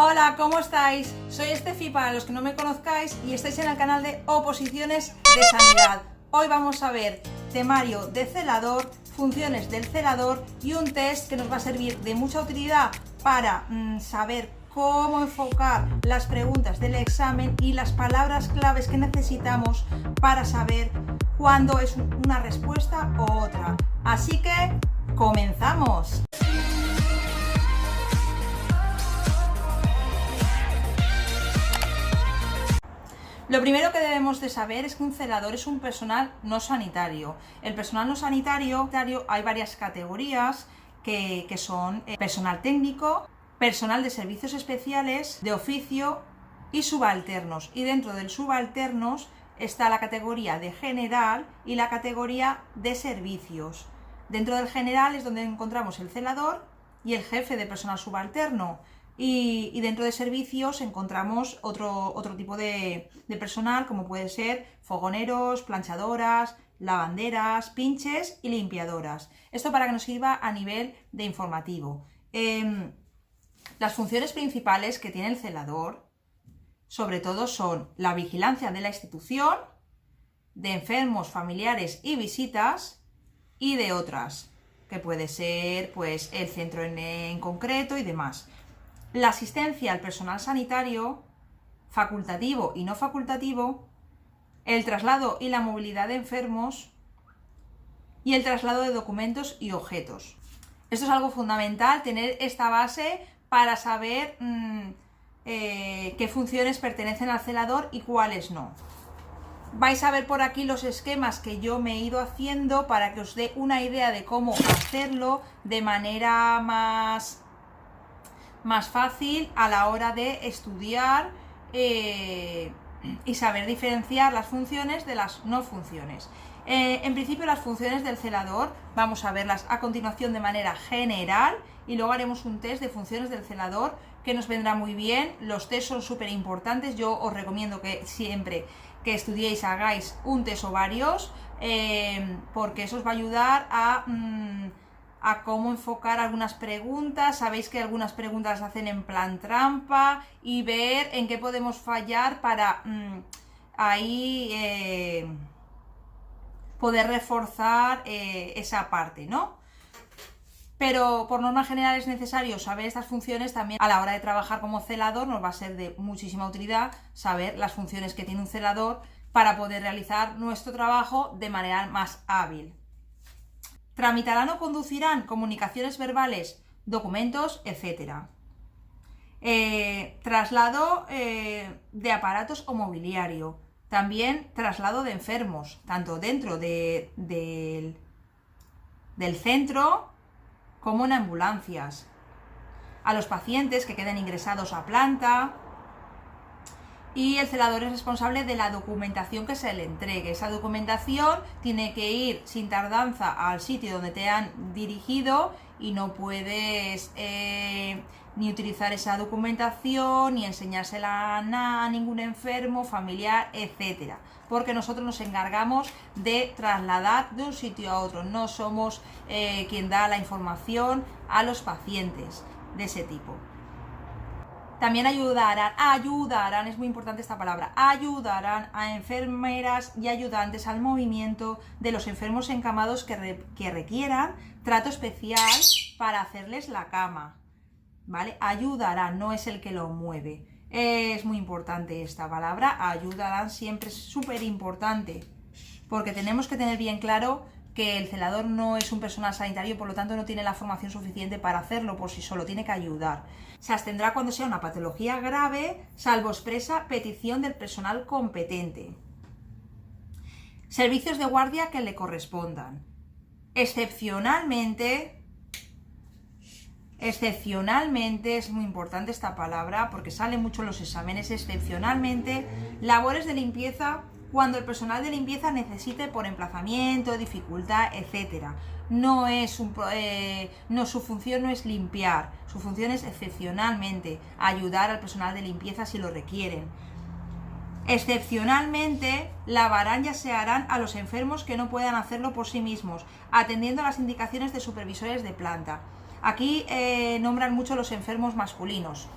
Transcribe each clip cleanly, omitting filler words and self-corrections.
Hola, ¿cómo estáis? Soy Estefi para los que no me conozcáis y estáis en el canal de Oposiciones de Sanidad. Hoy vamos a ver temario de celador, funciones del celador y un test que nos va a servir de mucha utilidad para saber cómo enfocar las preguntas del examen y las palabras claves que necesitamos para saber cuándo es una respuesta u otra. Así que, ¡comenzamos! Lo primero que debemos de saber es que un celador es un personal no sanitario. El personal no sanitario, hay varias categorías que son personal técnico, personal de servicios especiales, de oficio y subalternos. Y dentro del subalternos está la categoría de general y la categoría de servicios. Dentro del general es donde encontramos el celador y el jefe de personal subalterno. Y dentro de servicios encontramos otro tipo de personal, como puede ser fogoneros, planchadoras, lavanderas, pinches y limpiadoras. Esto para que nos sirva a nivel de informativo. Las funciones principales que tiene el celador, sobre todo, son la vigilancia de la institución, de enfermos, familiares y visitas, y de otras, que puede ser pues el centro en concreto y demás. La asistencia al personal sanitario, facultativo y no facultativo, el traslado y la movilidad de enfermos y el traslado de documentos y objetos. Esto es algo fundamental, tener esta base para saber qué funciones pertenecen al celador y cuáles no. Vais a ver por aquí los esquemas que yo me he ido haciendo para que os dé una idea de cómo hacerlo de manera más fácil a la hora de estudiar y saber diferenciar las funciones de las no funciones. En principio, las funciones del celador vamos a verlas a continuación de manera general y luego haremos un test de funciones del celador que nos vendrá muy bien. Los test son súper importantes. Yo os recomiendo que siempre que estudiéis hagáis un test o varios porque eso os va a ayudar a cómo enfocar algunas preguntas. Sabéis que algunas preguntas las hacen en plan trampa y ver en qué podemos fallar para poder reforzar esa parte, ¿no? Pero por norma general es necesario saber estas funciones también. A la hora de trabajar como celador nos va a ser de muchísima utilidad saber las funciones que tiene un celador para poder realizar nuestro trabajo de manera más hábil. Tramitarán o conducirán comunicaciones verbales, documentos, etc. Traslado de aparatos o mobiliario. También traslado de enfermos, tanto dentro del centro como en ambulancias. A los pacientes que queden ingresados a planta. Y el celador es responsable de la documentación que se le entregue. Esa documentación tiene que ir sin tardanza al sitio donde te han dirigido y no puedes ni utilizar esa documentación ni enseñársela a ningún enfermo, familiar, etc. Porque nosotros nos encargamos de trasladar de un sitio a otro. No somos quien da la información a los pacientes de ese tipo. También ayudarán, es muy importante esta palabra, ayudarán a enfermeras y ayudantes al movimiento de los enfermos encamados que requieran trato especial para hacerles la cama, ¿vale? Ayudarán, no es el que lo mueve. Es muy importante esta palabra, ayudarán, siempre es súper importante, porque tenemos que tener bien claro que el celador no es un personal sanitario, por lo tanto no tiene la formación suficiente para hacerlo por sí solo, tiene que ayudar. Se abstendrá cuando sea una patología grave, salvo expresa petición del personal competente. Servicios de guardia que le correspondan. Excepcionalmente, es muy importante esta palabra porque sale mucho en los exámenes, excepcionalmente, labores de limpieza cuando el personal de limpieza necesite por emplazamiento, dificultad, etc. Su función no es limpiar, su función es excepcionalmente ayudar al personal de limpieza si lo requieren. Excepcionalmente, lavarán y asearán a los enfermos que no puedan hacerlo por sí mismos, atendiendo a las indicaciones de supervisores de planta. Aquí nombran mucho los enfermos masculinos.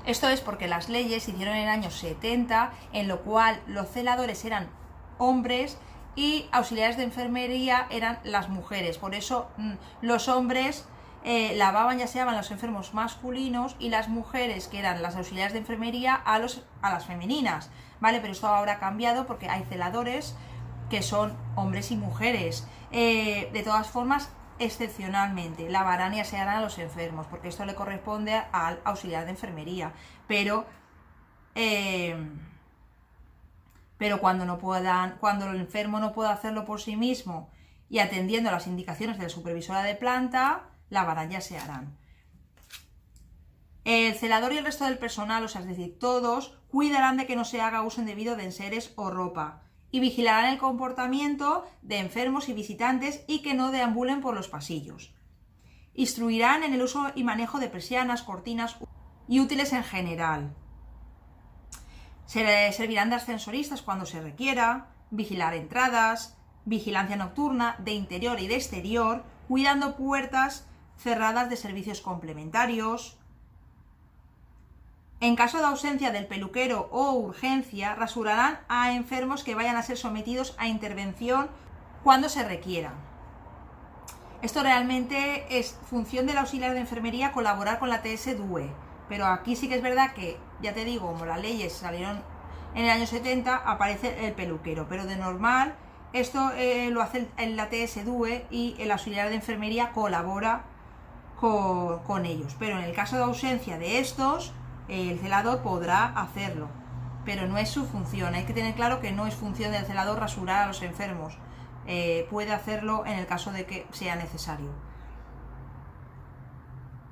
Esto es porque las leyes se hicieron en el año 70, en lo cual los celadores eran hombres y auxiliares de enfermería eran las mujeres. Por eso los hombres lavaban y aseaban a los enfermos masculinos y las mujeres, que eran las auxiliares de enfermería, a las femeninas, ¿vale? Pero esto ahora ha cambiado porque hay celadores que son hombres y mujeres. De todas formas, excepcionalmente, lavarán y asearán a los enfermos, porque esto le corresponde al auxiliar de enfermería. Pero cuando el enfermo no pueda hacerlo por sí mismo y atendiendo a las indicaciones de la supervisora de planta, lavarán y asearán. El celador y el resto del personal, o sea, es decir, todos, cuidarán de que no se haga uso indebido de enseres o ropa y vigilarán el comportamiento de enfermos y visitantes y que no deambulen por los pasillos. Instruirán en el uso y manejo de persianas, cortinas y útiles en general. Se servirán de ascensoristas cuando se requiera, vigilar entradas, vigilancia nocturna de interior y de exterior, cuidando puertas cerradas de servicios complementarios. En caso de ausencia del peluquero o urgencia, rasurarán a enfermos que vayan a ser sometidos a intervención cuando se requiera. Esto realmente es función del auxiliar de enfermería colaborar con la TS-DUE, pero aquí sí que es verdad que, ya te digo, como las leyes salieron en el año 70, aparece el peluquero, pero de normal esto lo hace en la TS-DUE y el auxiliar de enfermería colabora con ellos. Pero en el caso de ausencia de estos, el celador podrá hacerlo, pero no es su función. Hay que tener claro que no es función del celador rasurar a los enfermos. Puede hacerlo en el caso de que sea necesario.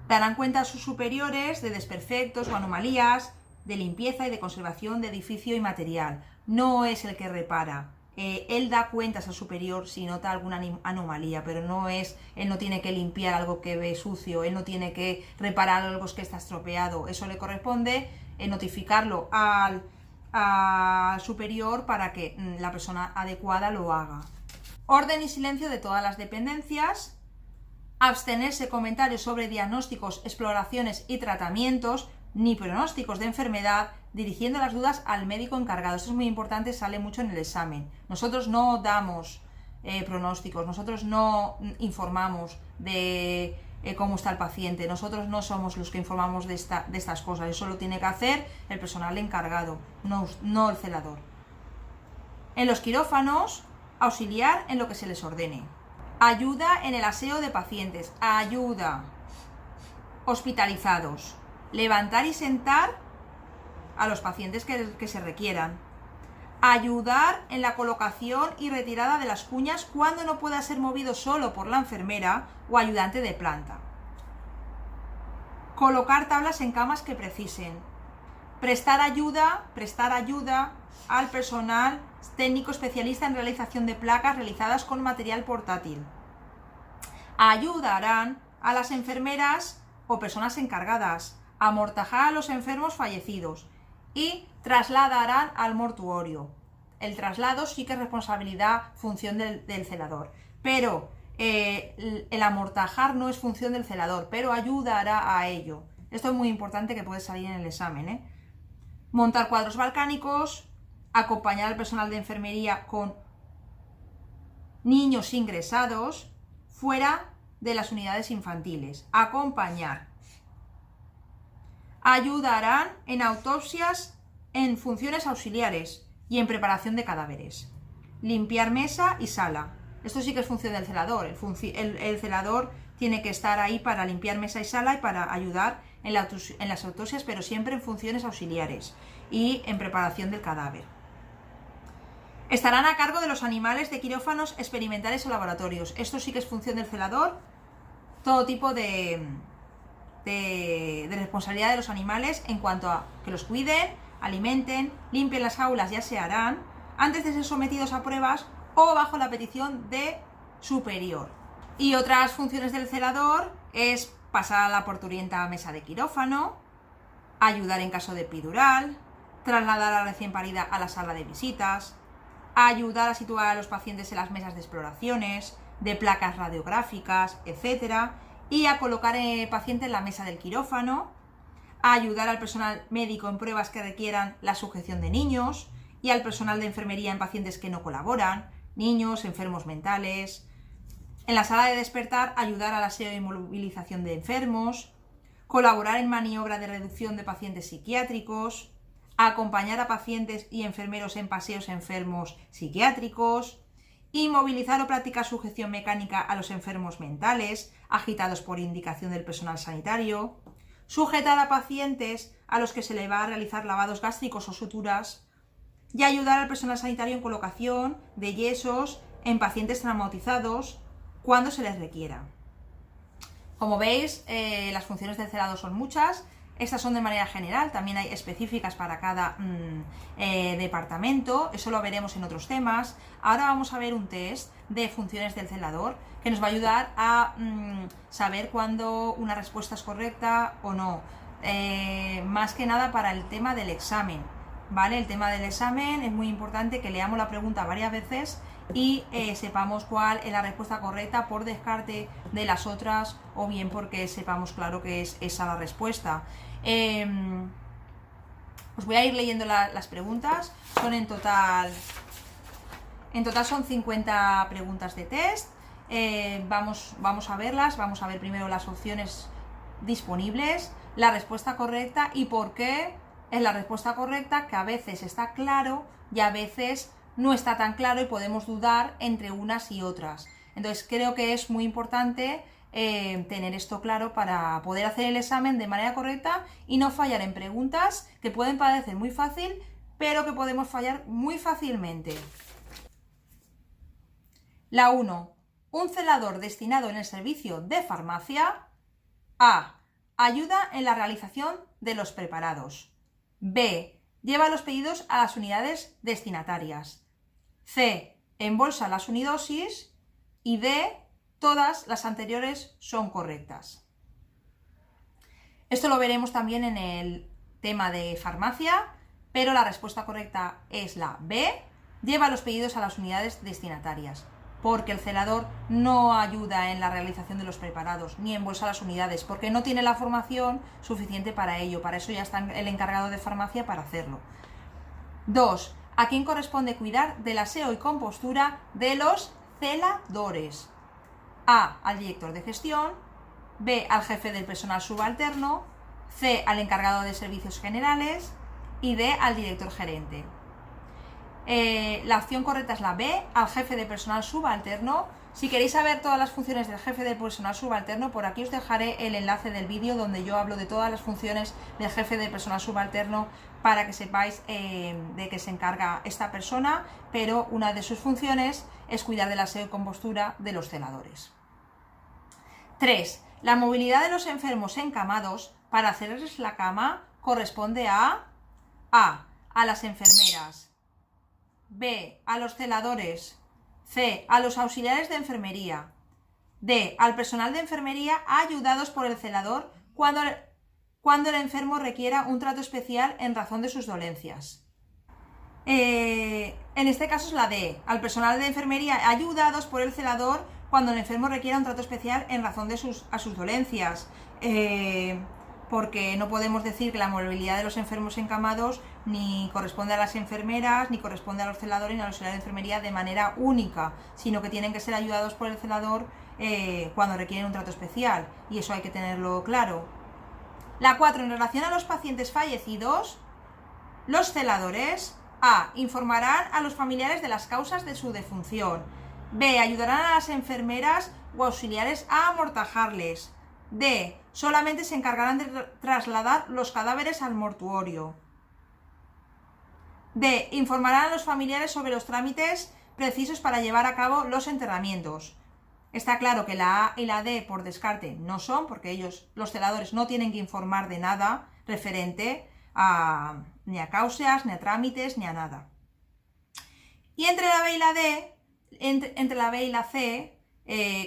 Darán cuenta a sus superiores de desperfectos o anomalías de limpieza y de conservación de edificio y material. No es el que repara. Él da cuentas al superior si nota alguna anomalía, pero él no tiene que limpiar algo que ve sucio, él no tiene que reparar algo que está estropeado. Eso le corresponde notificarlo al superior para que la persona adecuada lo haga. Orden y silencio de todas las dependencias. Abstenerse comentarios sobre diagnósticos, exploraciones y tratamientos, ni pronósticos de enfermedad, dirigiendo las dudas al médico encargado. Esto es muy importante, sale mucho en el examen. Nosotros no damos pronósticos, nosotros no informamos de cómo está el paciente, nosotros no somos los que informamos de estas cosas. Eso lo tiene que hacer el personal encargado, no el celador. En los quirófanos, auxiliar en lo que se les ordene. Ayuda en el aseo de pacientes, ayuda. Hospitalizados. Levantar y sentar a los pacientes que se requieran. Ayudar en la colocación y retirada de las cuñas cuando no pueda ser movido solo por la enfermera o ayudante de planta. Colocar tablas en camas que precisen. Prestar ayuda al personal técnico especialista en realización de placas realizadas con material portátil. Ayudarán a las enfermeras o personas encargadas a amortajar a los enfermos fallecidos y trasladarán al mortuorio. El traslado sí que es responsabilidad, función del celador, pero el amortajar no es función del celador, pero ayudará a ello. Esto es muy importante, que puede salir en el examen, Montar cuadros balcánicos, acompañar al personal de enfermería con niños ingresados fuera de las unidades infantiles. Acompañar. Ayudarán en autopsias, en funciones auxiliares y en preparación de cadáveres. Limpiar mesa y sala. Esto sí que es función del celador. El celador tiene que estar ahí para limpiar mesa y sala y para ayudar en las autopsias, pero siempre en funciones auxiliares y en preparación del cadáver. Estarán a cargo de los animales de quirófanos experimentales o laboratorios. Esto sí que es función del celador. Todo tipo de responsabilidad de los animales en cuanto a que los cuiden, alimenten, limpien las aulas y asearán antes de ser sometidos a pruebas o bajo la petición de superior. Y otras funciones del celador es pasar a la porturienta mesa de quirófano, ayudar en caso de epidural, trasladar a la recién parida a la sala de visitas, ayudar a situar a los pacientes en las mesas de exploraciones, de placas radiográficas, etc., y a colocar el paciente en la mesa del quirófano, a ayudar al personal médico en pruebas que requieran la sujeción de niños y al personal de enfermería en pacientes que no colaboran, niños, enfermos mentales. En la sala de despertar, ayudar al aseo y movilización de enfermos, colaborar en maniobra de reducción de pacientes psiquiátricos, acompañar a pacientes y enfermeros en paseos enfermos psiquiátricos, inmovilizar o practicar sujeción mecánica a los enfermos mentales, agitados por indicación del personal sanitario, sujetar a pacientes a los que se le va a realizar lavados gástricos o suturas, y ayudar al personal sanitario en colocación de yesos en pacientes traumatizados cuando se les requiera. Como veis, las funciones del celador son muchas. Estas son de manera general, también hay específicas para cada departamento, eso lo veremos en otros temas. Ahora vamos a ver un test de funciones del celador que nos va a ayudar a saber cuándo una respuesta es correcta o no. Más que nada para el tema del examen, ¿vale? El tema del examen es muy importante que leamos la pregunta varias veces y sepamos cuál es la respuesta correcta por descarte de las otras o bien porque sepamos claro que es esa la respuesta. Os voy a ir leyendo las preguntas. Son en total son 50 preguntas de test. Vamos a verlas. Vamos a ver primero las opciones disponibles, la respuesta correcta y por qué es la respuesta correcta, que a veces está claro y a veces no está tan claro y podemos dudar entre unas y otras. Entonces creo que es muy importante tener esto claro para poder hacer el examen de manera correcta y no fallar en preguntas que pueden parecer muy fácil, pero que podemos fallar muy fácilmente. La 1. Un celador destinado en el servicio de farmacia. A. Ayuda en la realización de los preparados. B. Lleva los pedidos a las unidades destinatarias. C. Embolsa las unidosis. Y D. Todas las anteriores son correctas. Esto lo veremos también en el tema de farmacia, pero la respuesta correcta es la B. Lleva los pedidos a las unidades destinatarias, porque el celador no ayuda en la realización de los preparados, ni embolsa las unidades, porque no tiene la formación suficiente para ello. Para eso ya está el encargado de farmacia para hacerlo. 2. ¿A quién corresponde cuidar del aseo y compostura de los celadores? A. Al director de gestión. B. Al jefe del personal subalterno. C. Al encargado de servicios generales. Y D. Al director gerente. La opción correcta es la B, al jefe de personal subalterno. Si queréis saber todas las funciones del jefe de personal subalterno, por aquí os dejaré el enlace del vídeo donde yo hablo de todas las funciones del jefe de personal subalterno para que sepáis de qué se encarga esta persona, pero una de sus funciones es cuidar del aseo y compostura de los celadores. 3. La movilidad de los enfermos encamados para hacerles la cama corresponde a las enfermeras. B. A los celadores. C. A los auxiliares de enfermería. D. Al personal de enfermería ayudados por el celador cuando el enfermo requiera un trato especial en razón de sus dolencias. En este caso es la D. Al personal de enfermería ayudados por el celador cuando el enfermo requiera un trato especial en razón de sus dolencias. Porque no podemos decir que la movilidad de los enfermos encamados ni corresponde a las enfermeras, ni corresponde a los celadores, ni a los auxiliares de enfermería de manera única, sino que tienen que ser ayudados por el celador cuando requieren un trato especial, y eso hay que tenerlo claro. La 4. En relación a los pacientes fallecidos, los celadores A. Informarán a los familiares de las causas de su defunción. B. Ayudarán a las enfermeras o auxiliares a amortajarles. D. Solamente se encargarán de trasladar los cadáveres al mortuorio. D. Informarán a los familiares sobre los trámites precisos para llevar a cabo los enterramientos. Está claro que la A y la D por descarte no son, porque ellos, los celadores, no tienen que informar de nada referente ni a causas, ni a trámites, ni a nada. Y entre la B y la D, entre la B y la C,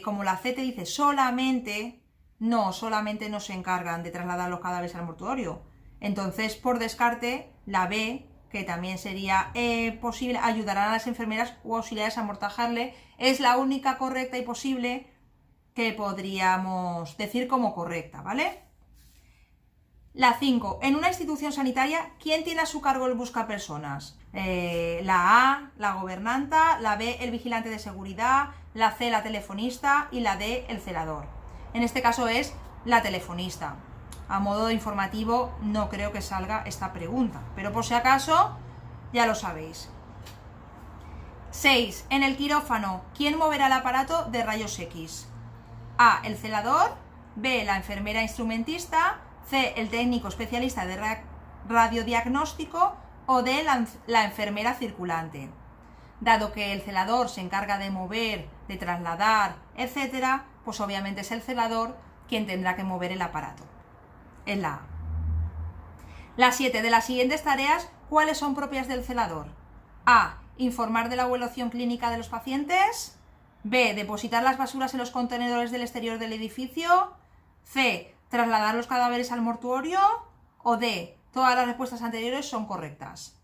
como la C te dice solamente no se encargan de trasladar los cadáveres al mortuorio. Entonces, por descarte, la B, que también sería posible, ayudarán a las enfermeras o auxiliares a amortajarle, es la única correcta y posible que podríamos decir como correcta, ¿vale? La 5. En una institución sanitaria, ¿quién tiene a su cargo el buscapersonas? La A, la gobernanta, la B, el vigilante de seguridad, la C, la telefonista y la D, el celador. En este caso es la telefonista. A modo de informativo no creo que salga esta pregunta, pero por si acaso ya lo sabéis. 6. En el quirófano, ¿quién moverá el aparato de rayos X? A, el celador, B, la enfermera instrumentista, C, el técnico especialista de radiodiagnóstico o D, la enfermera circulante. Dado que el celador se encarga de mover, de trasladar, etc., pues obviamente es el celador quien tendrá que mover el aparato. Es la A. La 7. De las siguientes tareas, ¿cuáles son propias del celador? A, informar de la evaluación clínica de los pacientes. B, depositar las basuras en los contenedores del exterior del edificio. C, trasladar los cadáveres al mortuorio. O D, todas las respuestas anteriores son correctas.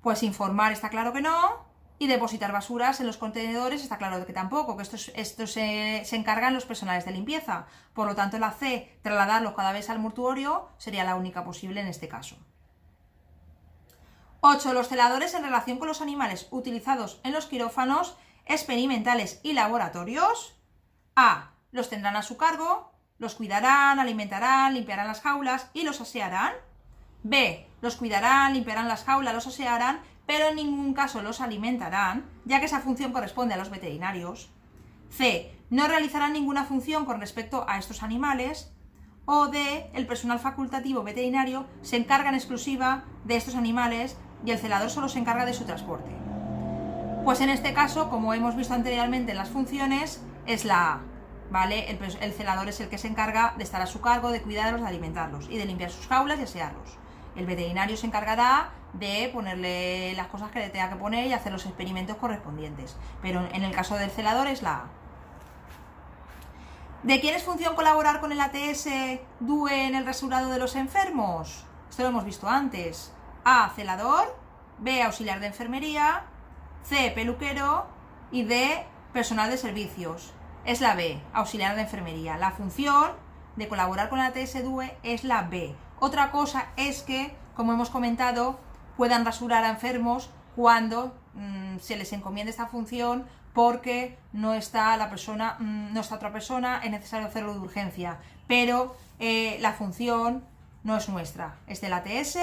Pues informar está claro que no, y depositar basuras en los contenedores está claro que tampoco, que esto se encargan los personales de limpieza. Por lo tanto, la C, trasladar los cadáveres al mortuorio, sería la única posible en este caso. 8. Los celadores en relación con los animales utilizados en los quirófanos experimentales y laboratorios. A, los tendrán a su cargo, los cuidarán, alimentarán, limpiarán las jaulas y los asearán. B, los cuidarán, limpiarán las jaulas, los asearán, pero en ningún caso los alimentarán, ya que esa función corresponde a los veterinarios. C, no realizarán ninguna función con respecto a estos animales. O D, el personal facultativo veterinario se encarga en exclusiva de estos animales y el celador solo se encarga de su transporte. Pues en este caso, como hemos visto anteriormente en las funciones, es la A, ¿vale? El celador es el que se encarga de estar a su cargo, de cuidarlos, de alimentarlos y de limpiar sus jaulas y asearlos. El veterinario se encargará de ponerle las cosas que le tenga que poner y hacer los experimentos correspondientes. Pero en el caso del celador es la A. ¿De quién es función colaborar con el ATS-DUE en el restaurado de los enfermos? Esto lo hemos visto antes. A, celador, B, auxiliar de enfermería, C, peluquero y D, personal de servicios. Es la B, auxiliar de enfermería. La función de colaborar con el ATS-DUE es la B. Otra cosa es que, como hemos comentado, puedan rasurar a enfermos cuando se les encomiende esta función porque no está la persona, no está otra persona, es necesario hacerlo de urgencia. Pero la función no es nuestra, es del ATS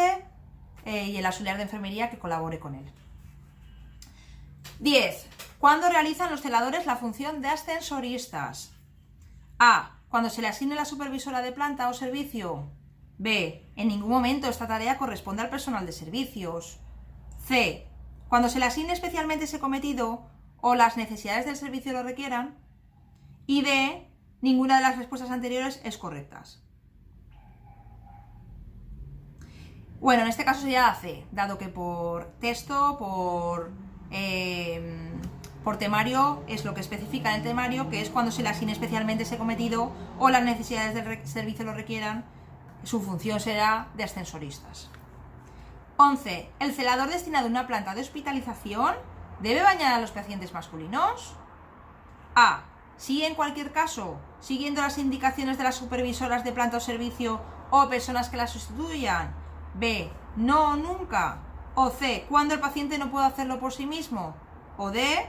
y el auxiliar de enfermería que colabore con él. 10. ¿Cuándo realizan los celadores la función de ascensoristas? A, cuando se le asigne la supervisora de planta o servicio. B, en ningún momento esta tarea corresponde al personal de servicios. C, cuando se le asigne especialmente ese cometido o las necesidades del servicio lo requieran. Y D, ninguna de las respuestas anteriores es correcta. Bueno, en este caso sería la C, dado que por texto, por temario, es lo que especifica en el temario, que es cuando se le asigne especialmente ese cometido o las necesidades del servicio lo requieran, su función será de ascensoristas. 11. ¿El celador destinado a una planta de hospitalización debe bañar a los pacientes masculinos? A, sí en cualquier caso, siguiendo las indicaciones de las supervisoras de planta o servicio o personas que las sustituyan. B, no, nunca. O C, cuando el paciente no puede hacerlo por sí mismo. O D,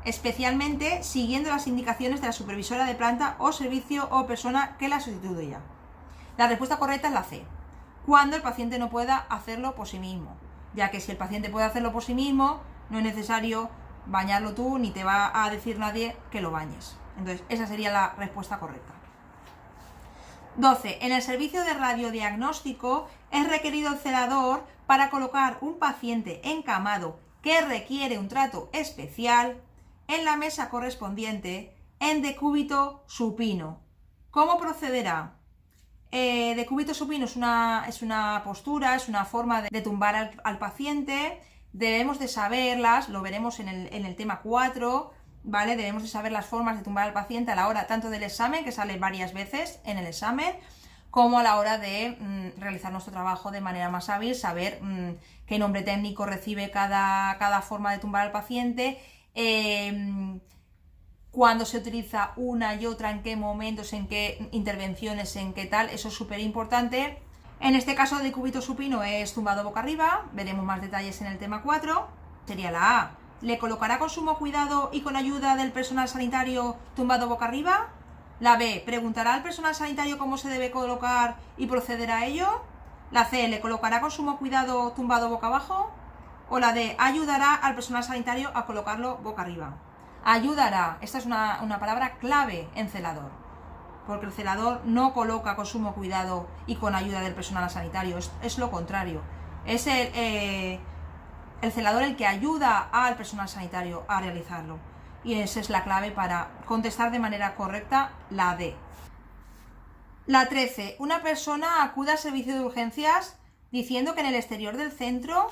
especialmente siguiendo las indicaciones de la supervisora de planta o servicio o persona que la sustituya. La respuesta correcta es la C, cuando el paciente no pueda hacerlo por sí mismo, ya que si el paciente puede hacerlo por sí mismo, no es necesario bañarlo tú, ni te va a decir nadie que lo bañes. Entonces, esa sería la respuesta correcta. 12. En el servicio de radiodiagnóstico es requerido el celador para colocar un paciente encamado que requiere un trato especial en la mesa correspondiente en decúbito supino. ¿Cómo procederá? Decúbito supino es una postura, es una forma de tumbar al paciente. Debemos de saberlas, lo veremos en el tema 4, ¿vale? Debemos de saber las formas de tumbar al paciente a la hora tanto del examen, que sale varias veces en el examen, como a la hora de realizar nuestro trabajo de manera más hábil, saber qué nombre técnico recibe cada forma de tumbar al paciente, cuándo se utiliza una y otra, en qué momentos, en qué intervenciones, en qué tal. Eso es súper importante En este caso de cúbito supino es tumbado boca arriba, veremos más detalles en el tema 4. Sería la A. ¿Le colocará con sumo cuidado y con ayuda del personal sanitario tumbado boca arriba? La B. ¿Preguntará al personal sanitario cómo se debe colocar y procederá a ello? La C. ¿Le colocará con sumo cuidado tumbado boca abajo? O la D. Ayudará al personal sanitario a colocarlo boca arriba. Ayudará. Esta es una palabra clave en celador, porque el celador no coloca con sumo cuidado y con ayuda del personal sanitario, es lo contrario. Es el celador el que ayuda al personal sanitario a realizarlo. Y esa es la clave para contestar de manera correcta la D. La 13. Una persona acude al servicio de urgencias diciendo que en el exterior del centro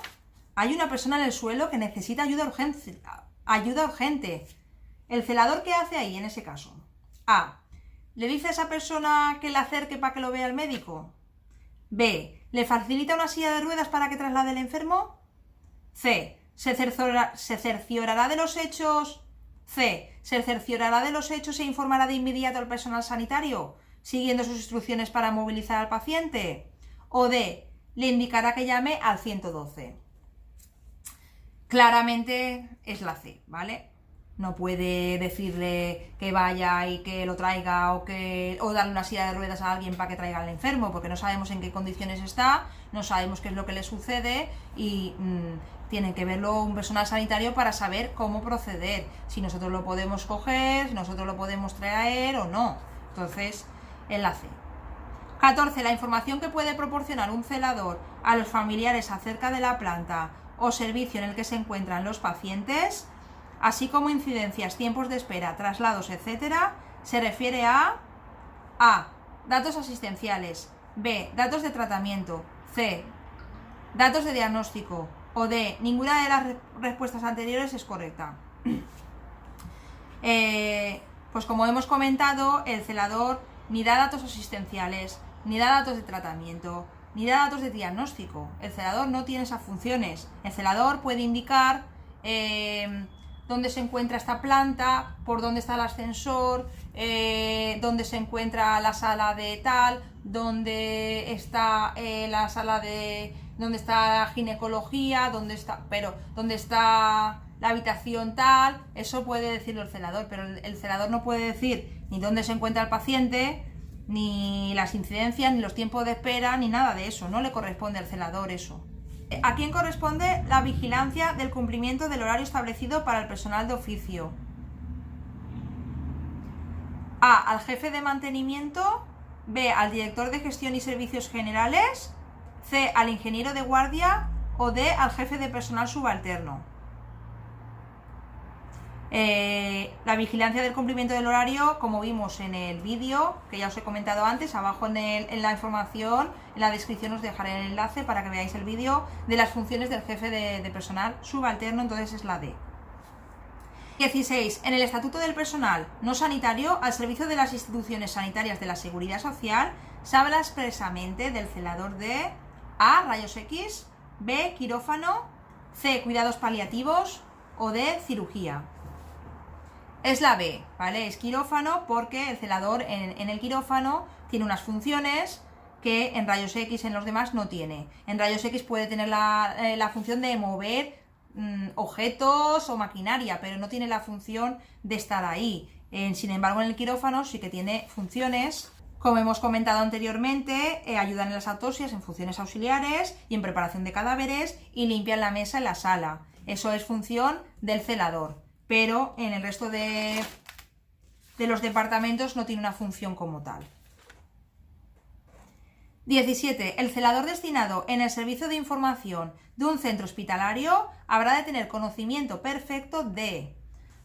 hay una persona en el suelo que necesita ayuda urgente. ¿El celador qué hace ahí en ese caso? A. ¿Le dice a esa persona que la acerque para que lo vea el médico? B. ¿Le facilita una silla de ruedas para que traslade al enfermo? C. ¿Se cerciorará de los hechos? C. ¿Se cerciorará de los hechos e informará de inmediato al personal sanitario, siguiendo sus instrucciones para movilizar al paciente? O D. ¿Le indicará que llame al 112? Claramente es la C, ¿vale? No puede decirle que vaya y que lo traiga o darle una silla de ruedas a alguien para que traiga al enfermo, porque no sabemos en qué condiciones está, no sabemos qué es lo que le sucede y tiene que verlo un personal sanitario para saber cómo proceder, si nosotros lo podemos coger, si nosotros lo podemos traer o no. Entonces, enlace. 14. La información que puede proporcionar un celador a los familiares acerca de la planta o servicio en el que se encuentran los pacientes, así como incidencias, tiempos de espera, traslados, etc., se refiere a datos asistenciales, B. Datos de tratamiento, C. Datos de diagnóstico, o D. Ninguna de las respuestas anteriores es correcta. Pues como hemos comentado, el celador ni da datos asistenciales, ni da datos de tratamiento, ni da datos de diagnóstico. El celador no tiene esas funciones. El celador puede indicar dónde se encuentra esta planta, por dónde está el ascensor, dónde se encuentra la sala de tal, dónde está la sala de... dónde está ginecología, dónde está la habitación tal. Eso puede decirlo el celador, pero el celador no puede decir ni dónde se encuentra el paciente, ni las incidencias, ni los tiempos de espera, ni nada de eso. No le corresponde al celador eso. ¿A quién corresponde la vigilancia del cumplimiento del horario establecido para el personal de oficio? A. Al jefe de mantenimiento. B. Al director de gestión y servicios generales. C. Al ingeniero de guardia. O D. Al jefe de personal subalterno. La vigilancia del cumplimiento del horario, como vimos en el vídeo, que ya os he comentado antes, abajo en la información, en la descripción os dejaré el enlace para que veáis el vídeo de las funciones del jefe de personal subalterno, entonces es la D. 16. En el Estatuto del Personal no sanitario al servicio de las instituciones sanitarias de la Seguridad Social se habla expresamente del celador de A. Rayos X, B. Quirófano, C. Cuidados paliativos o D. Cirugía. Es la B, ¿vale? Es quirófano porque el celador en el quirófano tiene unas funciones que en rayos X en los demás no tiene. En rayos X puede tener la función de mover objetos o maquinaria, pero no tiene la función de estar ahí. Sin embargo, en el quirófano sí que tiene funciones, como hemos comentado anteriormente, ayudan en las autopsias, en funciones auxiliares y en preparación de cadáveres y limpian la mesa en la sala. Eso es función del celador. Pero en el resto de los departamentos no tiene una función como tal. 17. El celador destinado en el servicio de información de un centro hospitalario habrá de tener conocimiento perfecto de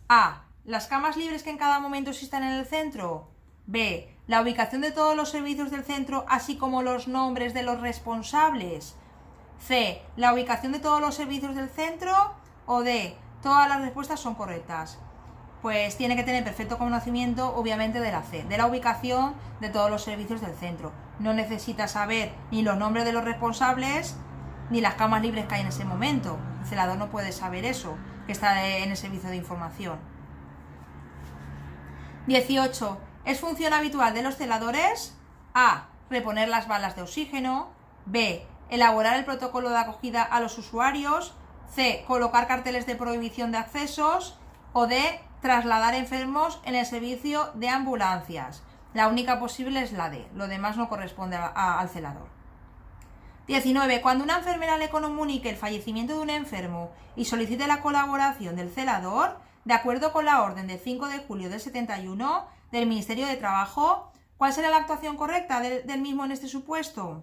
A. Las camas libres que en cada momento existan en el centro. B. La ubicación de todos los servicios del centro, así como los nombres de los responsables. C. La ubicación de todos los servicios del centro. O D. Todas las respuestas son correctas. Pues tiene que tener perfecto conocimiento, obviamente, de la C, de la ubicación de todos los servicios del centro. No necesita saber ni los nombres de los responsables, ni las camas libres que hay en ese momento. El celador no puede saber eso, que está en el servicio de información. 18. ¿Es función habitual de los celadores? A. Reponer las balas de oxígeno. B. Elaborar el protocolo de acogida a los usuarios. C. Colocar carteles de prohibición de accesos. O D. Trasladar enfermos en el servicio de ambulancias. La única posible es la D. Lo demás no corresponde al celador. 19. Cuando una enfermera le comunique el fallecimiento de un enfermo y solicite la colaboración del celador, de acuerdo con la orden del 5 de julio del 71 del Ministerio de Trabajo, ¿cuál será la actuación correcta del mismo en este supuesto?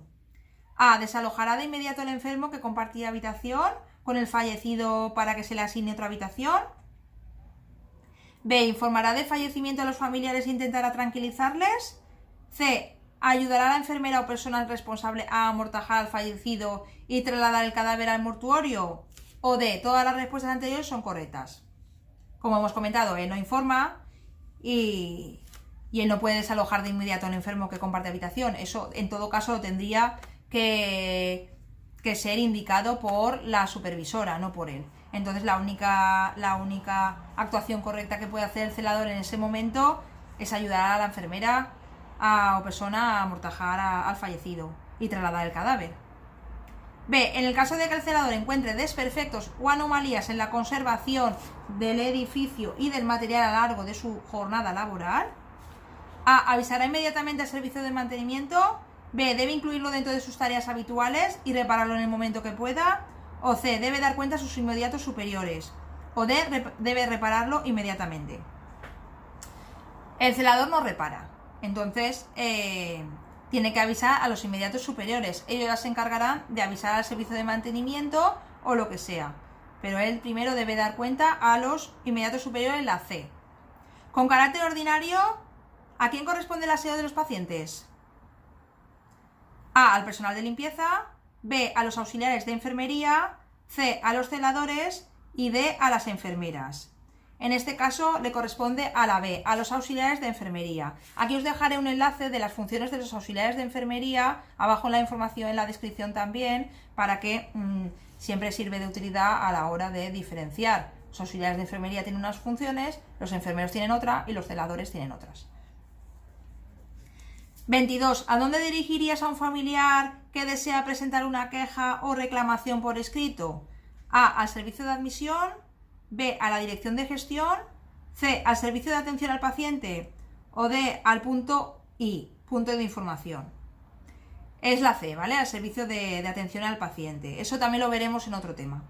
A. Desalojará de inmediato al enfermo que compartía habitación con el fallecido para que se le asigne otra habitación. B. Informará del fallecimiento a los familiares e intentará tranquilizarles. C. Ayudará a la enfermera o personal responsable a amortajar al fallecido y trasladar el cadáver al mortuorio. O D. Todas las respuestas anteriores son correctas. Como hemos comentado, él no informa y él no puede desalojar de inmediato a un enfermo que comparte habitación. Eso, en todo caso, tendría que ser indicado por la supervisora, no por él. Entonces, la única actuación correcta que puede hacer el celador en ese momento es ayudar a la enfermera o persona a amortajar al fallecido y trasladar el cadáver. B. En el caso de que el celador encuentre desperfectos o anomalías en la conservación del edificio y del material a lo largo de su jornada laboral. A. Avisará inmediatamente al servicio de mantenimiento. B. Debe incluirlo dentro de sus tareas habituales y repararlo en el momento que pueda. O C. Debe dar cuenta a sus inmediatos superiores. O D. Debe repararlo inmediatamente. El celador no repara. Entonces, tiene que avisar a los inmediatos superiores. Ellos ya se encargarán de avisar al servicio de mantenimiento o lo que sea. Pero él primero debe dar cuenta a los inmediatos superiores, la C. Con carácter ordinario, ¿a quién corresponde el aseo de los pacientes? A. Al personal de limpieza. B. A los auxiliares de enfermería. C. A los celadores. Y D. A las enfermeras. En este caso le corresponde a la B, a los auxiliares de enfermería. Aquí os dejaré un enlace de las funciones de los auxiliares de enfermería, abajo en la información, en la descripción también, para que siempre sirve de utilidad a la hora de diferenciar. Los auxiliares de enfermería tienen unas funciones, los enfermeros tienen otra y los celadores tienen otras. 22. ¿A dónde dirigirías a un familiar que desea presentar una queja o reclamación por escrito? A. Al servicio de admisión. B. A la dirección de gestión. C. Al servicio de atención al paciente. O D. Al punto I, punto de información. Es la C, ¿vale? Al servicio de atención al paciente. Eso también lo veremos en otro tema.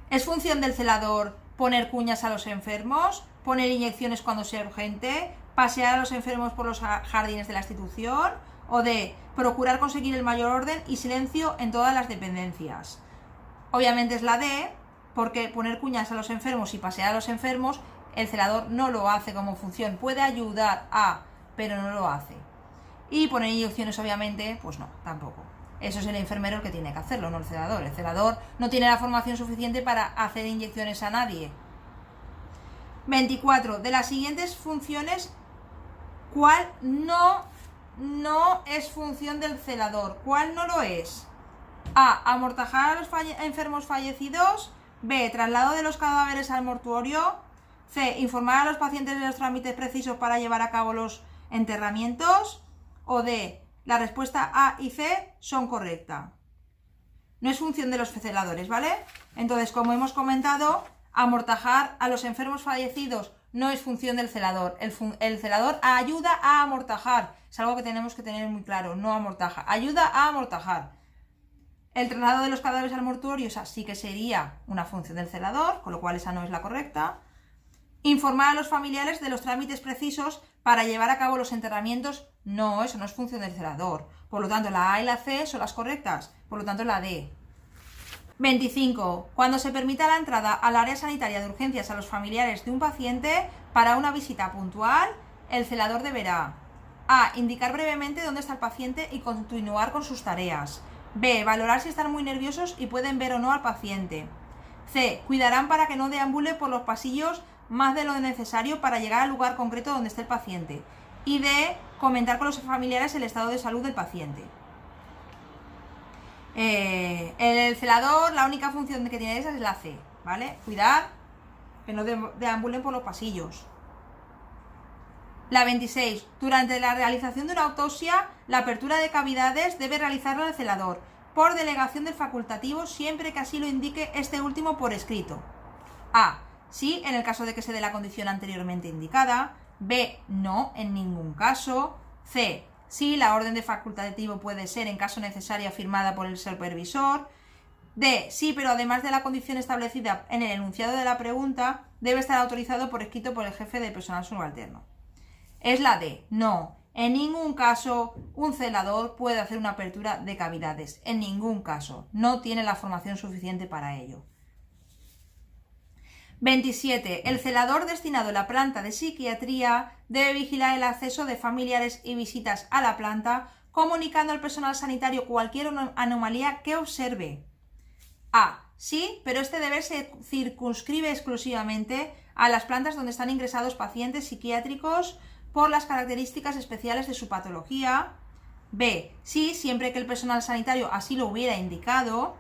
¿Es función del celador poner cuñas a los enfermos, poner inyecciones cuando sea urgente, pasear a los enfermos por los jardines de la institución? O D. Procurar conseguir el mayor orden y silencio en todas las dependencias. Obviamente es la D, porque poner cuñas a los enfermos y pasear a los enfermos, el celador no lo hace como función. Puede ayudar pero no lo hace. Y poner inyecciones, obviamente, pues no, tampoco. Eso es el enfermero el que tiene que hacerlo, no el celador. El celador no tiene la formación suficiente para hacer inyecciones a nadie. 24. De las siguientes funciones, ¿cuál no es función del celador? ¿Cuál no lo es? A. Amortajar a los enfermos fallecidos. B. Traslado de los cadáveres al mortuorio. C. Informar a los pacientes de los trámites precisos para llevar a cabo los enterramientos. O D. La respuesta A y C son correctas. No es función de los celadores, ¿vale? Entonces, como hemos comentado, amortajar a los enfermos fallecidos no es función del celador. El celador ayuda a amortajar. Es algo que tenemos que tener muy claro. No amortaja. Ayuda a amortajar. El traslado de los cadáveres al mortuorio, esa sí que sería una función del celador, con lo cual esa no es la correcta. Informar a los familiares de los trámites precisos para llevar a cabo los enterramientos, no, eso no es función del celador. Por lo tanto, la A y la C son las correctas, por lo tanto la D. 25. Cuando se permita la entrada al área sanitaria de urgencias a los familiares de un paciente para una visita puntual, el celador deberá A. Indicar brevemente dónde está el paciente y continuar con sus tareas. B. Valorar si están muy nerviosos y pueden ver o no al paciente. C. Cuidarán para que no deambule por los pasillos más de lo necesario para llegar al lugar concreto donde esté el paciente. Y D. Comentar con los familiares el estado de salud del paciente. El celador, la única función que tiene esa es la C, ¿vale? Cuidar que no deambulen por los pasillos. La 26. Durante la realización de una autopsia, la apertura de cavidades debe realizarla el celador, por delegación del facultativo, siempre que así lo indique este último por escrito. A. Sí, en el caso de que se dé la condición anteriormente indicada. B. No, en ningún caso. C. Sí, la orden de facultativo puede ser, en caso necesario, firmada por el supervisor. D. Sí, pero además de la condición establecida en el enunciado de la pregunta, debe estar autorizado por escrito por el jefe de personal subalterno. Es la D. No, en ningún caso un celador puede hacer una apertura de cavidades. En ningún caso. No tiene la formación suficiente para ello. 27. El celador destinado a la planta de psiquiatría debe vigilar el acceso de familiares y visitas a la planta, comunicando al personal sanitario cualquier anomalía que observe. A. Sí, pero este deber se circunscribe exclusivamente a las plantas donde están ingresados pacientes psiquiátricos por las características especiales de su patología. B. Sí, siempre que el personal sanitario así lo hubiera indicado.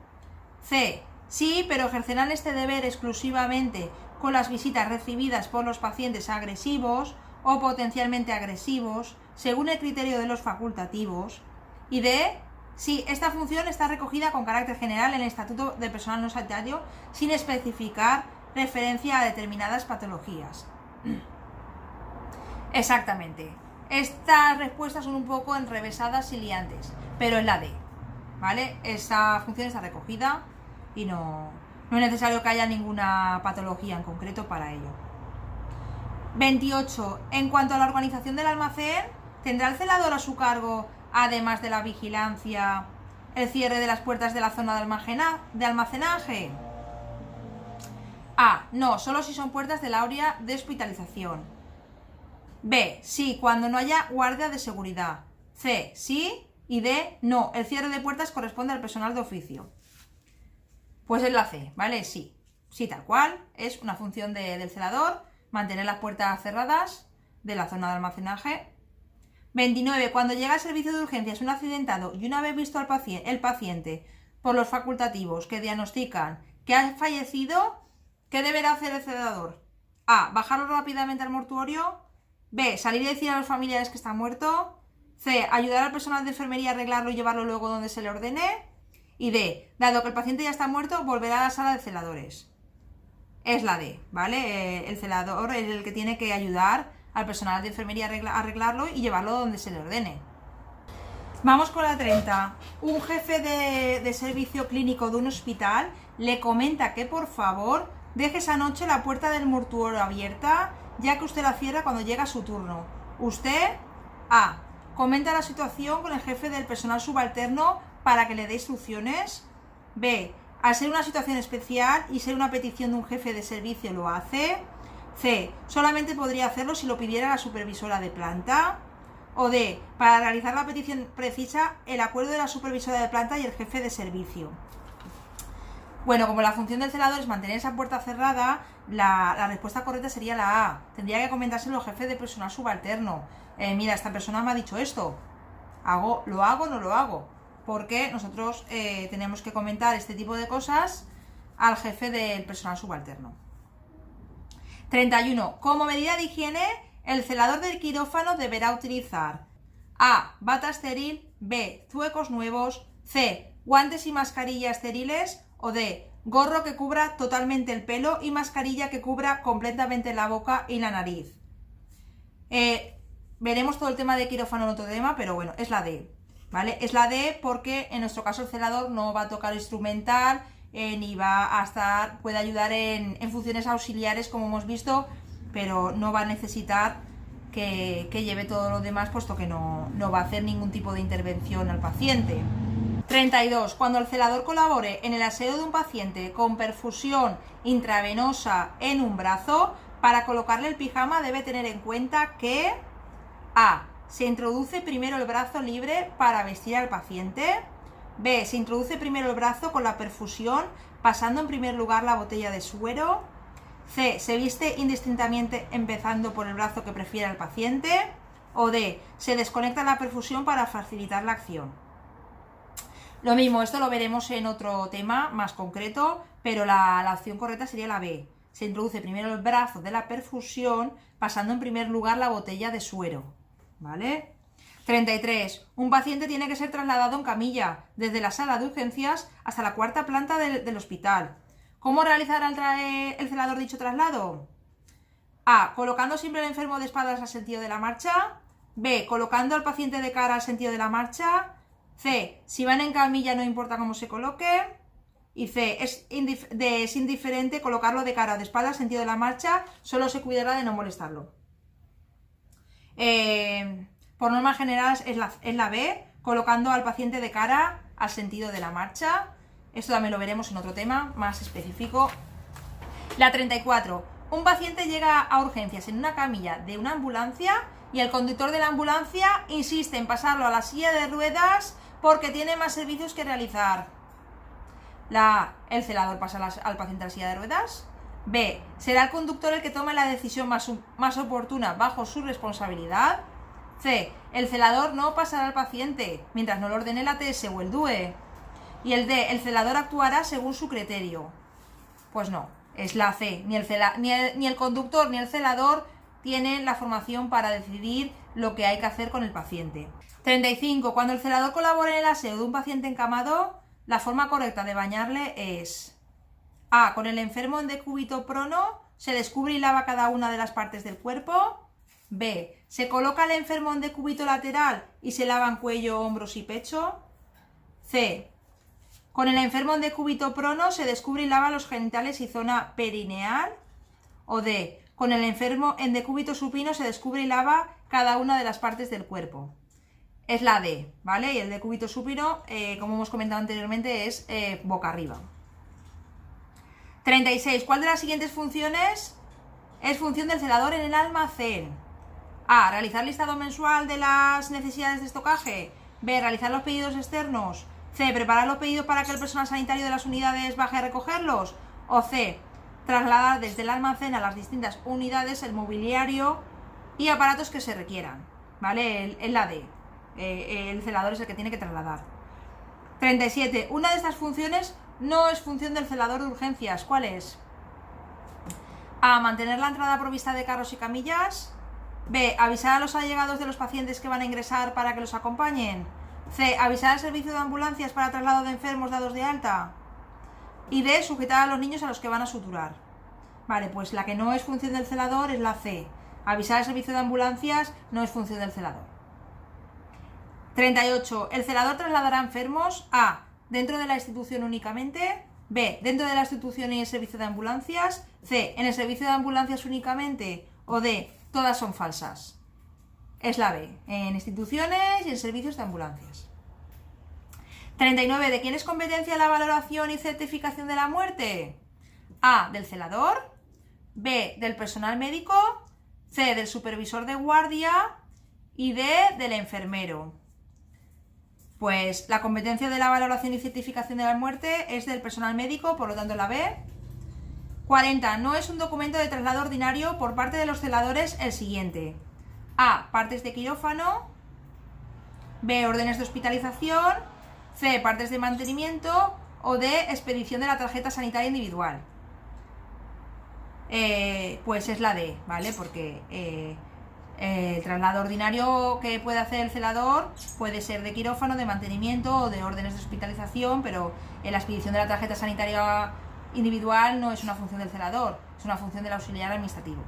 C. Sí, pero ejercerán este deber exclusivamente con las visitas recibidas por los pacientes agresivos o potencialmente agresivos, según el criterio de los facultativos. Y D. Sí, esta función está recogida con carácter general en el Estatuto de Personal No Sanitario, sin especificar referencia a determinadas patologías. Exactamente. Estas respuestas son un poco enrevesadas y liantes, pero es la D, ¿vale? Esta función está recogida y no es necesario que haya ninguna patología en concreto para ello. 28. En cuanto a la organización del almacén, ¿tendrá el celador a su cargo, además de la vigilancia, el cierre de las puertas de la zona de almacenaje? A. No, solo si son puertas del área de hospitalización. B. Sí, cuando no haya guardia de seguridad. C. Sí. Y D. No, el cierre de puertas corresponde al personal de oficio. Pues es la C, ¿vale? Sí. Sí, tal cual. Es una función del celador mantener las puertas cerradas de la zona de almacenaje. 29. Cuando llega al servicio de urgencias un accidentado y una vez visto el paciente por los facultativos que diagnostican que ha fallecido, ¿qué deberá hacer el celador? A. Bajarlo rápidamente al mortuorio. B. Salir y decir a los familiares que está muerto. C. Ayudar al personal de enfermería a arreglarlo y llevarlo luego donde se le ordene. Y D. Dado que el paciente ya está muerto, volverá a la sala de celadores. Es la D, ¿vale? El celador es el que tiene que ayudar al personal de enfermería a arreglarlo y llevarlo donde se le ordene. Vamos con la 30. Un jefe de servicio clínico de un hospital le comenta que por favor deje esa noche la puerta del mortuorio abierta, ya que usted la cierra cuando llega su turno. Usted, A. Comenta la situación con el jefe del personal subalterno para que le dé instrucciones. B. Al ser una situación especial y ser una petición de un jefe de servicio lo hace. C. Solamente podría hacerlo si lo pidiera la supervisora de planta. O D. Para realizar la petición precisa el acuerdo de la supervisora de planta y el jefe de servicio. Bueno, como la función del celador es mantener esa puerta cerrada, la respuesta correcta sería la A. Tendría que comentárselo al jefe de personal subalterno. Mira, esta persona me ha dicho esto. ¿Lo hago o no lo hago? Porque nosotros tenemos que comentar este tipo de cosas al jefe del personal subalterno. 31. Como medida de higiene, el celador del quirófano deberá utilizar A. Bata estéril. B. Zuecos nuevos. C. Guantes y mascarilla estériles. O D. Gorro que cubra totalmente el pelo y mascarilla que cubra completamente la boca y la nariz. Veremos todo el tema de quirófano en otro tema, pero bueno, es la D, ¿vale? Es la D porque en nuestro caso el celador no va a tocar instrumental, ni va a estar, puede ayudar en funciones auxiliares como hemos visto, pero no va a necesitar que lleve todo lo demás, puesto que no va a hacer ningún tipo de intervención al paciente. 32. Cuando el celador colabore en el aseo de un paciente con perfusión intravenosa en un brazo, para colocarle el pijama debe tener en cuenta que A. Se introduce primero el brazo libre para vestir al paciente. B. Se introduce primero el brazo con la perfusión, pasando en primer lugar la botella de suero. C. Se viste indistintamente empezando por el brazo que prefiera el paciente. O D. Se desconecta la perfusión para facilitar la acción. Lo mismo, esto lo veremos en otro tema más concreto, pero la opción correcta sería la B. se introduce primero el brazo de la perfusión, pasando en primer lugar la botella de suero, ¿vale? 33. Un paciente tiene que ser trasladado en camilla desde la sala de urgencias hasta la cuarta planta del hospital. ¿Cómo realizará el celador dicho traslado? A. Colocando siempre al enfermo de espaldas al sentido de la marcha. B. Colocando al paciente de cara al sentido de la marcha. C. Si van en camilla no importa cómo se coloque. Y C. Es indiferente colocarlo de cara o de espaldas al sentido de la marcha, solo se cuidará de no molestarlo. Por norma general es la B, colocando al paciente de cara al sentido de la marcha. Esto también lo veremos en otro tema más específico. La 34. Un paciente llega a urgencias en una camilla de una ambulancia y el conductor de la ambulancia insiste en pasarlo a la silla de ruedas porque tiene más servicios que realizar. La A. El celador pasa al paciente a la silla de ruedas. B. Será el conductor el que tome la decisión más oportuna bajo su responsabilidad. C. El celador no pasará al paciente mientras no lo ordene el ATS o el DUE. Y el D. El celador actuará según su criterio. Pues no, es la C. Ni el conductor ni el celador tienen la formación para decidir lo que hay que hacer con el paciente. 35. Cuando el celador colabora en el aseo de un paciente encamado, la forma correcta de bañarle es: A. Con el enfermo en decúbito prono se descubre y lava cada una de las partes del cuerpo. B. Se coloca el enfermo en decúbito lateral y se lavan cuello, hombros y pecho. C. Con el enfermo en decúbito prono se descubre y lava los genitales y zona perineal. O D. Con el enfermo en decúbito supino se descubre y lava cada una de las partes del cuerpo. Es la D, ¿vale? Y el decúbito supino, como hemos comentado anteriormente, es boca arriba. 36. ¿Cuál de las siguientes funciones es función del celador en el almacén? A. Realizar listado mensual de las necesidades de estocaje. B. Realizar los pedidos externos. C. Preparar los pedidos para que el personal sanitario de las unidades baje a recogerlos. O C. Trasladar desde el almacén a las distintas unidades el mobiliario y aparatos que se requieran. ¿Vale? Es la D. El celador es el que tiene que trasladar. 37. Una de estas funciones no es función del celador de urgencias. ¿Cuál es? A. Mantener la entrada provista de carros y camillas. B. Avisar a los allegados de los pacientes que van a ingresar para que los acompañen. C. Avisar al servicio de ambulancias para traslado de enfermos dados de alta. Y D. Sujetar a los niños a los que van a suturar. Vale, pues la que no es función del celador es la C. Avisar al servicio de ambulancias no es función del celador. 38. El celador trasladará enfermos A. Dentro de la institución únicamente. B. Dentro de la institución y el servicio de ambulancias. C. En el servicio de ambulancias únicamente. O D. Todas son falsas. Es la B. En instituciones y en servicios de ambulancias. 39. ¿De quién es competencia la valoración y certificación de la muerte? A. Del celador. B. Del personal médico. C. Del supervisor de guardia. Y D. Del enfermero. Pues la competencia de la valoración y certificación de la muerte es del personal médico, por lo tanto la B. 40. No es un documento de traslado ordinario por parte de los celadores el siguiente. A. Partes de quirófano. B. Órdenes de hospitalización. C. Partes de mantenimiento. O D. Expedición de la tarjeta sanitaria individual. Pues es la D, ¿vale? Porque el traslado ordinario que puede hacer el celador puede ser de quirófano, de mantenimiento o de órdenes de hospitalización, pero la expedición de la tarjeta sanitaria individual no es una función del celador, es una función del auxiliar administrativo.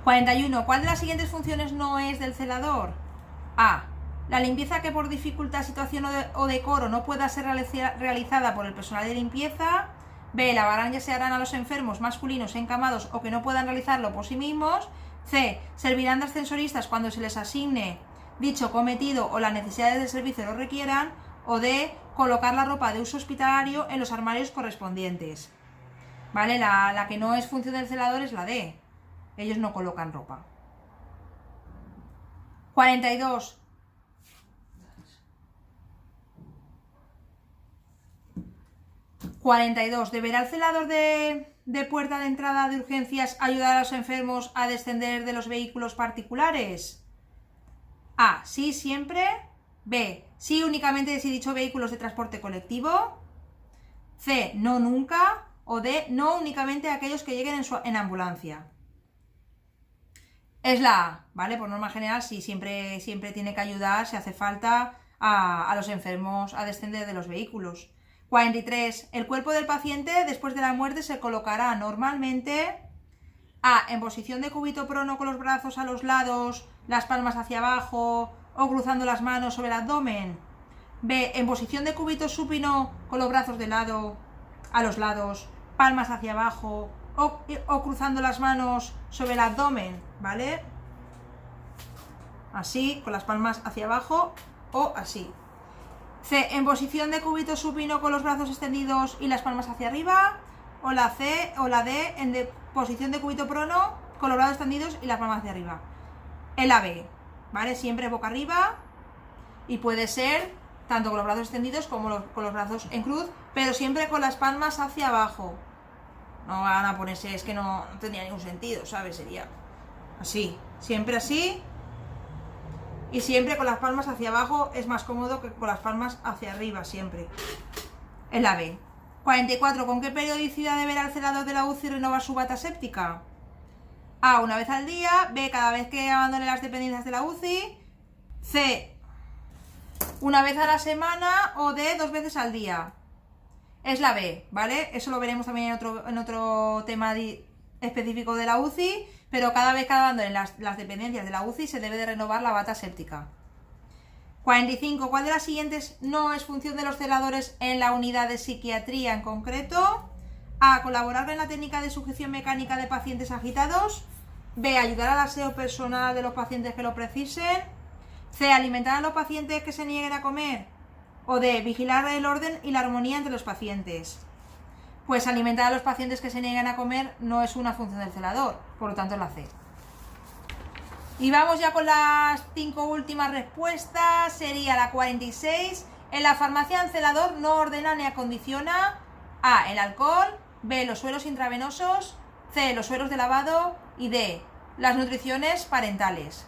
41. ¿Cuál de las siguientes funciones no es del celador? A. La limpieza que por dificultad, situación o decoro no pueda ser realizada por el personal de limpieza. B. Lavarán ya se harán a los enfermos masculinos encamados o que no puedan realizarlo por sí mismos. C. Servirán de ascensoristas cuando se les asigne dicho cometido o las necesidades del servicio lo requieran. O D. Colocar la ropa de uso hospitalario en los armarios correspondientes. ¿Vale? La que no es función del celador es la D. Ellos no colocan ropa. 42. ¿Deberá el celador de puerta de entrada de urgencias ayudar a los enfermos a descender de los vehículos particulares? A. Sí, siempre. B. Sí, únicamente si dicho vehículo es de transporte colectivo. C. No, nunca. O D, no únicamente a aquellos que lleguen en ambulancia. Es la A, ¿vale? Por norma general, sí, siempre tiene que ayudar, si hace falta, a los enfermos a descender de los vehículos. 43. El cuerpo del paciente después de la muerte se colocará normalmente A, en posición de cúbito prono con los brazos a los lados, las palmas hacia abajo o cruzando las manos sobre el abdomen. B, en posición de cúbito supino con los brazos de lado a los lados, palmas hacia abajo o cruzando las manos sobre el abdomen, ¿vale? Así, con las palmas hacia abajo o así. C, en posición de cúbito supino con los brazos extendidos y las palmas hacia arriba. O la C o la D en posición de cúbito prono con los brazos extendidos y las palmas hacia arriba. El A, B, ¿vale? Siempre boca arriba y puede ser tanto con los brazos extendidos como con los brazos en cruz, pero siempre con las palmas hacia abajo. No van a ponerse, es que no tendría ningún sentido, ¿sabes? Sería así, siempre así. Y siempre con las palmas hacia abajo es más cómodo que con las palmas hacia arriba, siempre. Es la B. 44. ¿Con qué periodicidad deberá el celador de la UCI renovar su bata séptica? A, una vez al día. B, cada vez que abandone las dependencias de la UCI. C, una vez a la semana. O D, 2 veces al día. Es la B, ¿vale? Eso lo veremos también en otro tema específico de la UCI, pero cada vez que abandonen las dependencias de la UCI se debe de renovar la bata séptica. 45. ¿Cuál de las siguientes no es función de los celadores en la unidad de psiquiatría en concreto? A, colaborar en la técnica de sujeción mecánica de pacientes agitados. B, ayudar al aseo personal de los pacientes que lo precisen. C, alimentar a los pacientes que se nieguen a comer. O D, vigilar el orden y la armonía entre los pacientes. Pues alimentar a los pacientes que se niegan a comer no es una función del celador, por lo tanto es la C. Y vamos ya con las 5 últimas respuestas. Sería la 46. En la farmacia el celador no ordena ni acondiciona A, el alcohol. B, los sueros intravenosos. C, los sueros de lavado. Y D, las nutriciones parentales.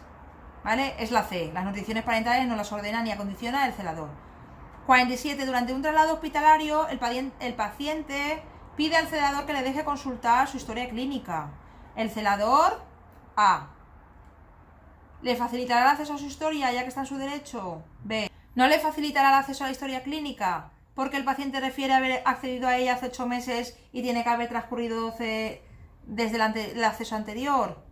¿Vale? Es la C. Las nutriciones parentales no las ordena ni acondiciona el celador. 47. Durante un traslado hospitalario, el paciente pide al celador que le deje consultar su historia clínica. El celador A, ¿le facilitará el acceso a su historia ya que está en su derecho? B, ¿no le facilitará el acceso a la historia clínica porque el paciente refiere haber accedido a ella hace 8 meses y tiene que haber transcurrido 12 desde el acceso anterior?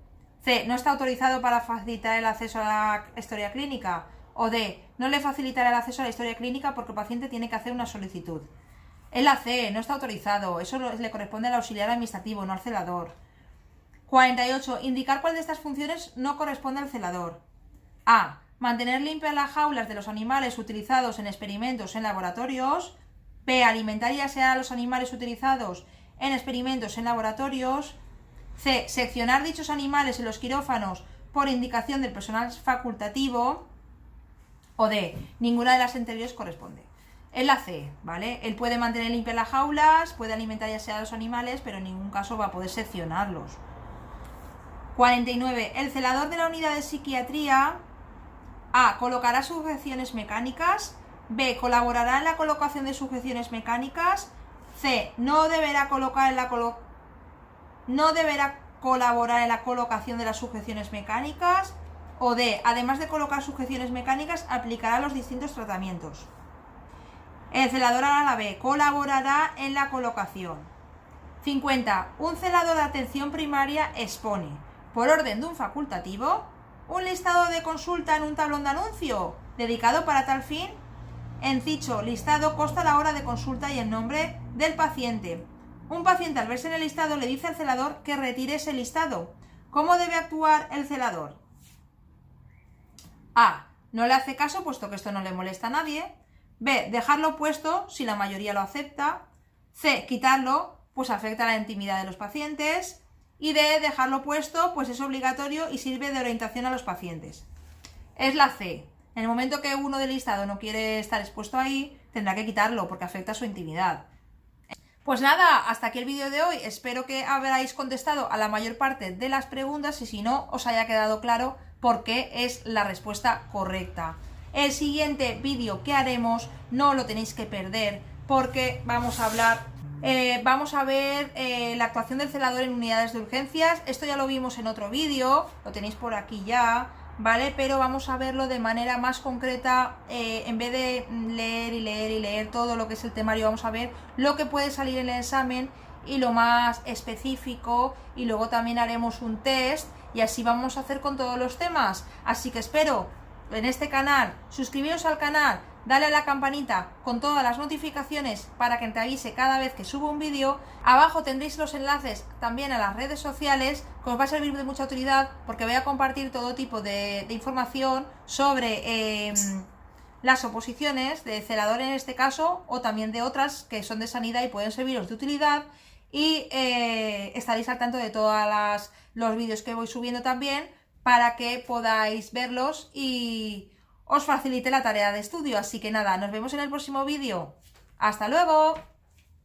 C, ¿no está autorizado para facilitar el acceso a la historia clínica? O D, no le facilitará el acceso a la historia clínica porque el paciente tiene que hacer una solicitud. Es la C, no está autorizado. Eso le corresponde al auxiliar administrativo, no al celador. 48. Indicar cuál de estas funciones no corresponde al celador. A, mantener limpias las jaulas de los animales utilizados en experimentos en laboratorios. B, alimentar y asear a los animales utilizados en experimentos en laboratorios. C, seccionar dichos animales en los quirófanos por indicación del personal facultativo. O D, ninguna de las anteriores corresponde. Es la C, ¿vale? Él puede mantener limpias las jaulas, puede alimentar y asear a los animales, pero en ningún caso va a poder seccionarlos. 49. El celador de la unidad de psiquiatría A, colocará sujeciones mecánicas. B, colaborará en la colocación de sujeciones mecánicas. C, no deberá colaborar en la colocación de las sujeciones mecánicas. O D, además de colocar sujeciones mecánicas, aplicará los distintos tratamientos. El celador hará la B, colaborará en la colocación. 50. Un celador de atención primaria expone, por orden de un facultativo, un listado de consulta en un tablón de anuncio dedicado para tal fin. En dicho listado consta la hora de consulta y el nombre del paciente. Un paciente, al verse en el listado, le dice al celador que retire ese listado. ¿Cómo debe actuar el celador? A, no le hace caso puesto que esto no le molesta a nadie. B, dejarlo puesto si la mayoría lo acepta. C, quitarlo, pues afecta a la intimidad de los pacientes. Y D, dejarlo puesto, pues es obligatorio y sirve de orientación a los pacientes. Es la C. En el momento que uno del listado no quiere estar expuesto ahí, tendrá que quitarlo porque afecta a su intimidad. Pues nada, hasta aquí el vídeo de hoy. Espero que habráis contestado a la mayor parte de las preguntas y si no, os haya quedado claro por qué es la respuesta correcta. El siguiente vídeo que haremos no lo tenéis que perder porque vamos a hablar Vamos a ver la actuación del celador en unidades de urgencias. Esto ya lo vimos en otro vídeo, lo tenéis por aquí ya, ¿vale? Pero vamos a verlo de manera más concreta, en vez de leer y leer y leer todo lo que es el temario, vamos a ver lo que puede salir en el examen y lo más específico, y luego también haremos un test y así vamos a hacer con todos los temas. Así que espero en este canal, suscribiros al canal, dale a la campanita con todas las notificaciones para que te avise cada vez que subo un vídeo. Abajo tendréis los enlaces también a las redes sociales, que os va a servir de mucha utilidad porque voy a compartir todo tipo de información sobre las oposiciones de celador en este caso, o también de otras que son de sanidad y pueden serviros de utilidad, y estaréis al tanto de todos los vídeos que voy subiendo también, para que podáis verlos y os facilite la tarea de estudio. Así que nada, nos vemos en el próximo vídeo. ¡Hasta luego!